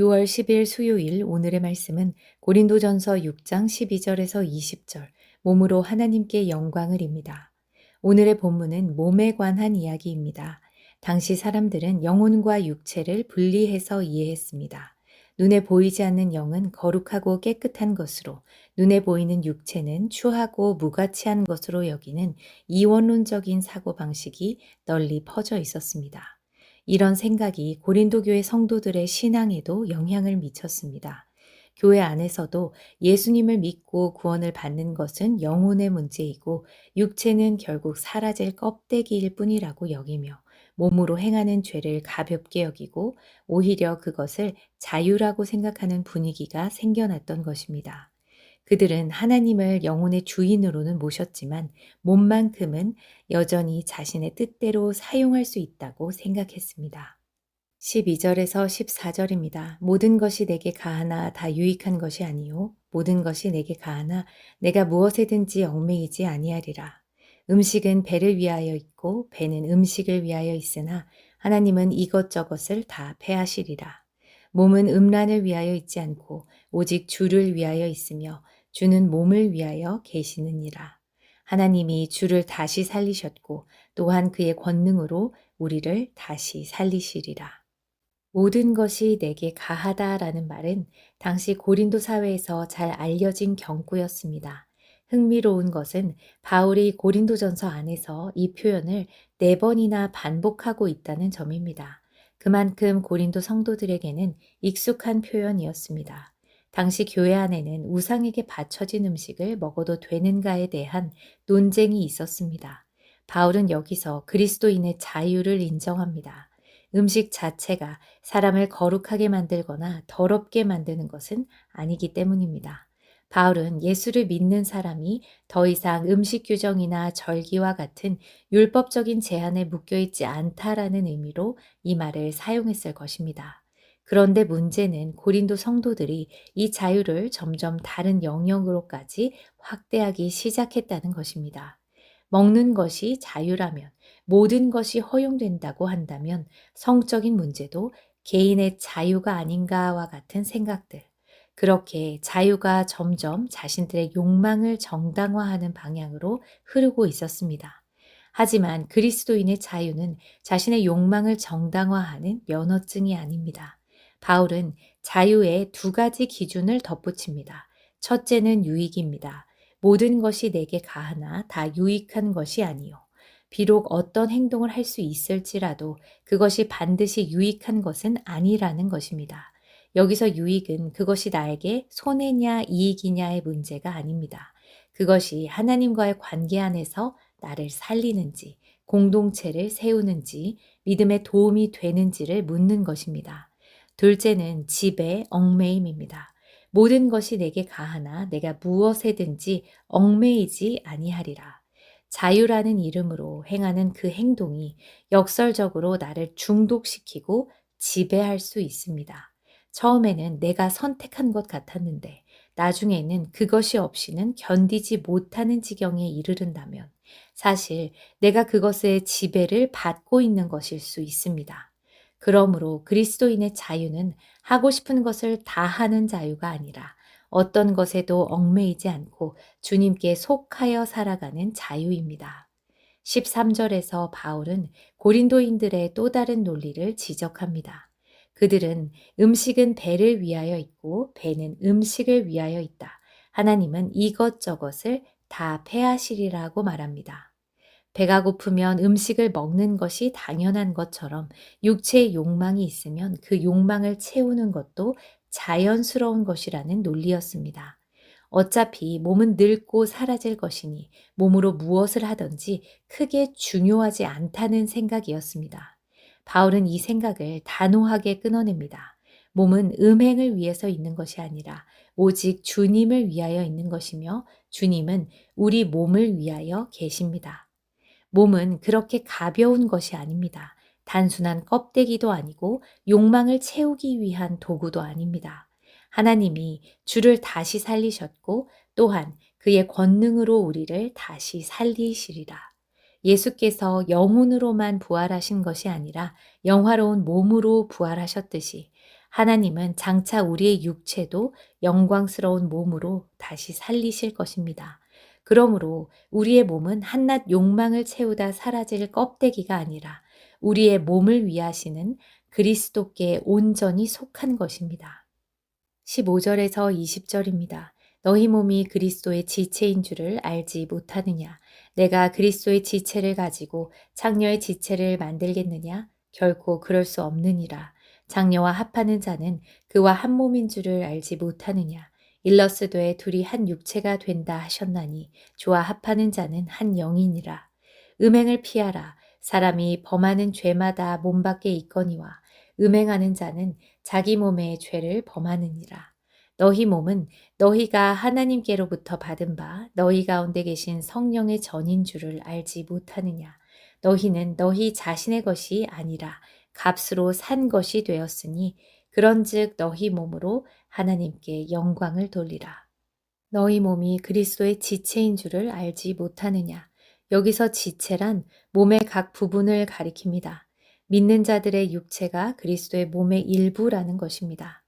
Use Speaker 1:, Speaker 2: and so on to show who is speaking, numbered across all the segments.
Speaker 1: 6월 10일 수요일 오늘의 말씀은 고린도전서 6장 12절에서 20절 몸으로 하나님께 영광을입니다. 오늘의 본문은 몸에 관한 이야기입니다. 당시 사람들은 영혼과 육체를 분리해서 이해했습니다. 눈에 보이지 않는 영은 거룩하고 깨끗한 것으로 눈에 보이는 육체는 추하고 무가치한 것으로 여기는 이원론적인 사고방식이 널리 퍼져 있었습니다. 이런 생각이 고린도 교회 성도들의 신앙에도 영향을 미쳤습니다. 교회 안에서도 예수님을 믿고 구원을 받는 것은 영혼의 문제이고 육체는 결국 사라질 껍데기일 뿐이라고 여기며 몸으로 행하는 죄를 가볍게 여기고 오히려 그것을 자유라고 생각하는 분위기가 생겨났던 것입니다. 그들은 하나님을 영혼의 주인으로는 모셨지만 몸만큼은 여전히 자신의 뜻대로 사용할 수 있다고 생각했습니다. 12절에서 14절입니다. 모든 것이 내게 가하나 다 유익한 것이 아니요 모든 것이 내게 가하나 내가 무엇에든지 얽매이지 아니하리라. 음식은 배를 위하여 있고 배는 음식을 위하여 있으나 하나님은 이것저것을 다 패하시리라. 몸은 음란을 위하여 있지 않고 오직 주를 위하여 있으며 주는 몸을 위하여 계시느니라. 하나님이 주를 다시 살리셨고 또한 그의 권능으로 우리를 다시 살리시리라. 모든 것이 내게 가하다라는 말은 당시 고린도 사회에서 잘 알려진 경구였습니다. 흥미로운 것은 바울이 고린도전서 안에서 이 표현을 4번이나 반복하고 있다는 점입니다. 그만큼 고린도 성도들에게는 익숙한 표현이었습니다. 당시 교회 안에는 우상에게 바쳐진 음식을 먹어도 되는가에 대한 논쟁이 있었습니다. 바울은 여기서 그리스도인의 자유를 인정합니다. 음식 자체가 사람을 거룩하게 만들거나 더럽게 만드는 것은 아니기 때문입니다. 바울은 예수를 믿는 사람이 더 이상 음식 규정이나 절기와 같은 율법적인 제한에 묶여있지 않다라는 의미로 이 말을 사용했을 것입니다. 그런데 문제는 고린도 성도들이 이 자유를 점점 다른 영역으로까지 확대하기 시작했다는 것입니다. 먹는 것이 자유라면 모든 것이 허용된다고 한다면 성적인 문제도 개인의 자유가 아닌가와 같은 생각들. 그렇게 자유가 점점 자신들의 욕망을 정당화하는 방향으로 흐르고 있었습니다. 하지만 그리스도인의 자유는 자신의 욕망을 정당화하는 면허증이 아닙니다. 바울은 자유에 2가지 기준을 덧붙입니다. 첫째는 유익입니다. 모든 것이 내게 가하나 다 유익한 것이 아니요. 비록 어떤 행동을 할 수 있을지라도 그것이 반드시 유익한 것은 아니라는 것입니다. 여기서 유익은 그것이 나에게 손해냐 이익이냐의 문제가 아닙니다. 그것이 하나님과의 관계 안에서 나를 살리는지, 공동체를 세우는지, 믿음에 도움이 되는지를 묻는 것입니다. 둘째는 지배, 얽매임입니다. 모든 것이 내게 가하나 내가 무엇에든지 얽매이지 아니하리라. 자유라는 이름으로 행하는 그 행동이 역설적으로 나를 중독시키고 지배할 수 있습니다. 처음에는 내가 선택한 것 같았는데 나중에는 그것이 없이는 견디지 못하는 지경에 이르른다면 사실 내가 그것의 지배를 받고 있는 것일 수 있습니다. 그러므로 그리스도인의 자유는 하고 싶은 것을 다 하는 자유가 아니라 어떤 것에도 얽매이지 않고 주님께 속하여 살아가는 자유입니다. 13절에서 바울은 고린도인들의 또 다른 논리를 지적합니다. 그들은 음식은 배를 위하여 있고 배는 음식을 위하여 있다. 하나님은 이것저것을 다 패하시리라고 말합니다. 배가 고프면 음식을 먹는 것이 당연한 것처럼 육체의 욕망이 있으면 그 욕망을 채우는 것도 자연스러운 것이라는 논리였습니다. 어차피 몸은 늙고 사라질 것이니 몸으로 무엇을 하든지 크게 중요하지 않다는 생각이었습니다. 바울은 이 생각을 단호하게 끊어냅니다. 몸은 음행을 위해서 있는 것이 아니라 오직 주님을 위하여 있는 것이며 주님은 우리 몸을 위하여 계십니다. 몸은 그렇게 가벼운 것이 아닙니다. 단순한 껍데기도 아니고 욕망을 채우기 위한 도구도 아닙니다. 하나님이 주를 다시 살리셨고 또한 그의 권능으로 우리를 다시 살리시리라. 예수께서 영혼으로만 부활하신 것이 아니라 영화로운 몸으로 부활하셨듯이 하나님은 장차 우리의 육체도 영광스러운 몸으로 다시 살리실 것입니다. 그러므로 우리의 몸은 한낱 욕망을 채우다 사라질 껍데기가 아니라 우리의 몸을 위하시는 그리스도께 온전히 속한 것입니다. 15절에서 20절입니다. 너희 몸이 그리스도의 지체인 줄을 알지 못하느냐? 내가 그리스도의 지체를 가지고 장녀의 지체를 만들겠느냐? 결코 그럴 수 없느니라. 장녀와 합하는 자는 그와 한 몸인 줄을 알지 못하느냐? 일러스되 둘이 한 육체가 된다 하셨나니 주와 합하는 자는 한 영이니라. 음행을 피하라. 사람이 범하는 죄마다 몸 밖에 있거니와 음행하는 자는 자기 몸의 죄를 범하느니라. 너희 몸은 너희가 하나님께로부터 받은 바 너희 가운데 계신 성령의 전인 줄을 알지 못하느냐. 너희는 너희 자신의 것이 아니라 값으로 산 것이 되었으니 그런즉 너희 몸으로 하나님께 영광을 돌리라. 너희 몸이 그리스도의 지체인 줄을 알지 못하느냐. 여기서 지체란 몸의 각 부분을 가리킵니다. 믿는 자들의 육체가 그리스도의 몸의 일부라는 것입니다.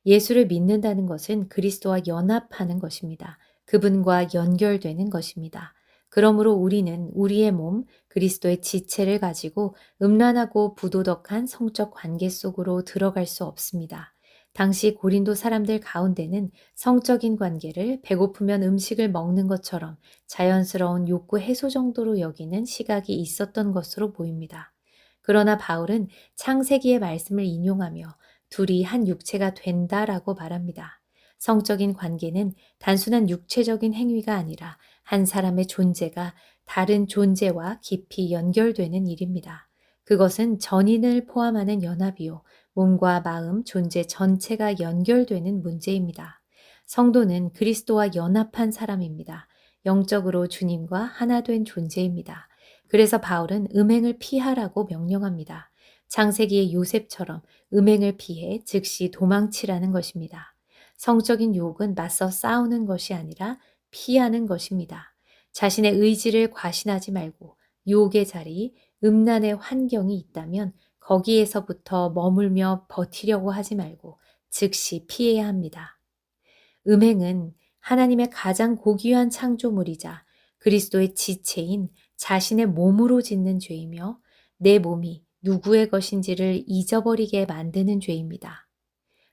Speaker 1: 예수를 믿는다는 것은 그리스도와 연합하는 것입니다. 그분과 연결되는 것입니다. 그러므로 우리는 우리의 몸, 그리스도의 지체를 가지고 음란하고 부도덕한 성적 관계 속으로 들어갈 수 없습니다. 당시 고린도 사람들 가운데는 성적인 관계를 배고프면 음식을 먹는 것처럼 자연스러운 욕구 해소 정도로 여기는 시각이 있었던 것으로 보입니다. 그러나 바울은 창세기의 말씀을 인용하며 둘이 한 육체가 된다라고 말합니다. 성적인 관계는 단순한 육체적인 행위가 아니라 한 사람의 존재가 다른 존재와 깊이 연결되는 일입니다. 그것은 전인을 포함하는 연합이요, 몸과 마음, 존재 전체가 연결되는 문제입니다. 성도는 그리스도와 연합한 사람입니다. 영적으로 주님과 하나 된 존재입니다. 그래서 바울은 음행을 피하라고 명령합니다. 창세기의 요셉처럼 음행을 피해 즉시 도망치라는 것입니다. 성적인 유혹은 맞서 싸우는 것이 아니라 피하는 것입니다. 자신의 의지를 과신하지 말고 유혹의 자리, 음란의 환경이 있다면 거기에서부터 머물며 버티려고 하지 말고 즉시 피해야 합니다. 음행은 하나님의 가장 고귀한 창조물이자 그리스도의 지체인 자신의 몸으로 짓는 죄이며 내 몸이 누구의 것인지를 잊어버리게 만드는 죄입니다.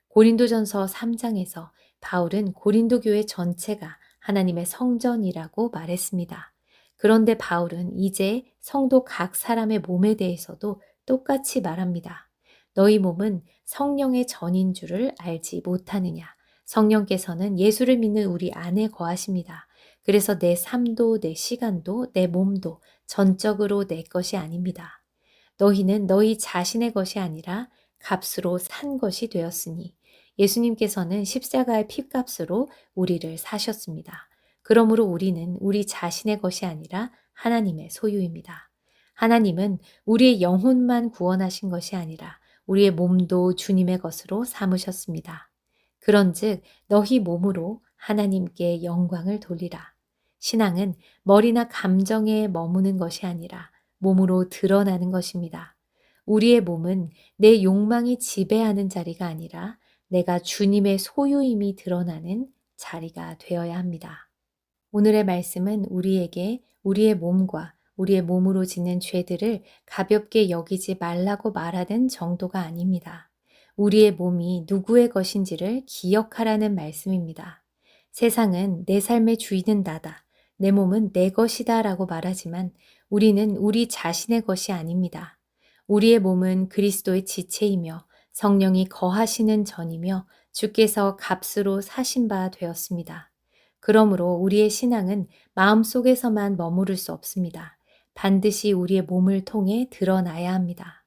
Speaker 1: 고린도전서 3장에서 바울은 고린도 교회 전체가 하나님의 성전이라고 말했습니다. 그런데 바울은 이제 성도 각 사람의 몸에 대해서도 똑같이 말합니다. 너희 몸은 성령의 전인 줄을 알지 못하느냐. 성령께서는 예수를 믿는 우리 안에 거하십니다. 그래서 내 삶도 내 시간도 내 몸도 전적으로 내 것이 아닙니다. 너희는 너희 자신의 것이 아니라 값으로 산 것이 되었으니 예수님께서는 십자가의 피값으로 우리를 사셨습니다. 그러므로 우리는 우리 자신의 것이 아니라 하나님의 소유입니다. 하나님은 우리의 영혼만 구원하신 것이 아니라 우리의 몸도 주님의 것으로 삼으셨습니다. 그런즉 너희 몸으로 하나님께 영광을 돌리라. 신앙은 머리나 감정에 머무는 것이 아니라 몸으로 드러나는 것입니다. 우리의 몸은 내 욕망이 지배하는 자리가 아니라 내가 주님의 소유임이 드러나는 자리가 되어야 합니다. 오늘의 말씀은 우리에게 우리의 몸과 우리의 몸으로 짓는 죄들을 가볍게 여기지 말라고 말하는 정도가 아닙니다. 우리의 몸이 누구의 것인지를 기억하라는 말씀입니다. 세상은 내 삶의 주인은 나다. 내 몸은 내 것이다 라고 말하지만 우리는 우리 자신의 것이 아닙니다. 우리의 몸은 그리스도의 지체이며 성령이 거하시는 전이며 주께서 값으로 사신 바 되었습니다. 그러므로 우리의 신앙은 마음속에서만 머무를 수 없습니다. 반드시 우리의 몸을 통해 드러나야 합니다.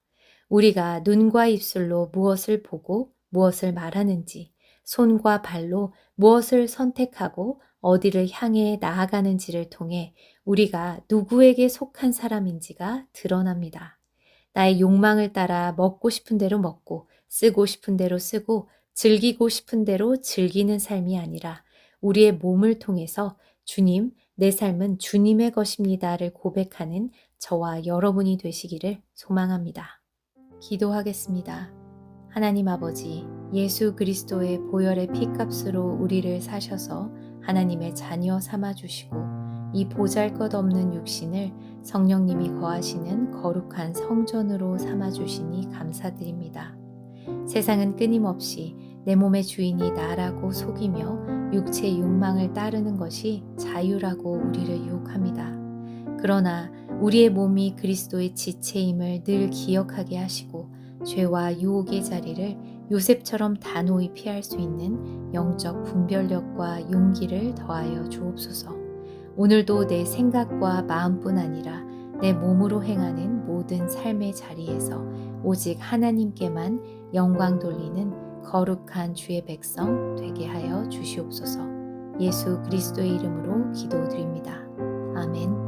Speaker 1: 우리가 눈과 입술로 무엇을 보고 무엇을 말하는지, 손과 발로 무엇을 선택하고 어디를 향해 나아가는지를 통해 우리가 누구에게 속한 사람인지가 드러납니다. 나의 욕망을 따라 먹고 싶은 대로 먹고 쓰고 싶은 대로 쓰고 즐기고 싶은 대로 즐기는 삶이 아니라 우리의 몸을 통해서 주님, 내 삶은 주님의 것입니다를 고백하는 저와 여러분이 되시기를 소망합니다. 기도하겠습니다. 하나님 아버지, 예수 그리스도의 보혈의 피값으로 우리를 사셔서 하나님의 자녀 삼아주시고 이 보잘것없는 육신을 성령님이 거하시는 거룩한 성전으로 삼아주시니 감사드립니다. 세상은 끊임없이 내 몸의 주인이 나라고 속이며 육체의 욕망을 따르는 것이 자유라고 우리를 유혹합니다. 그러나 우리의 몸이 그리스도의 지체임을 늘 기억하게 하시고 죄와 유혹의 자리를 요셉처럼 단호히 피할 수 있는 영적 분별력과 용기를 더하여 주옵소서. 오늘도 내 생각과 마음뿐 아니라 내 몸으로 행하는 모든 삶의 자리에서 오직 하나님께만 영광 돌리는 거룩한 주의 백성 되게 하여 주시옵소서. 예수 그리스도의 이름으로 기도드립니다. 아멘.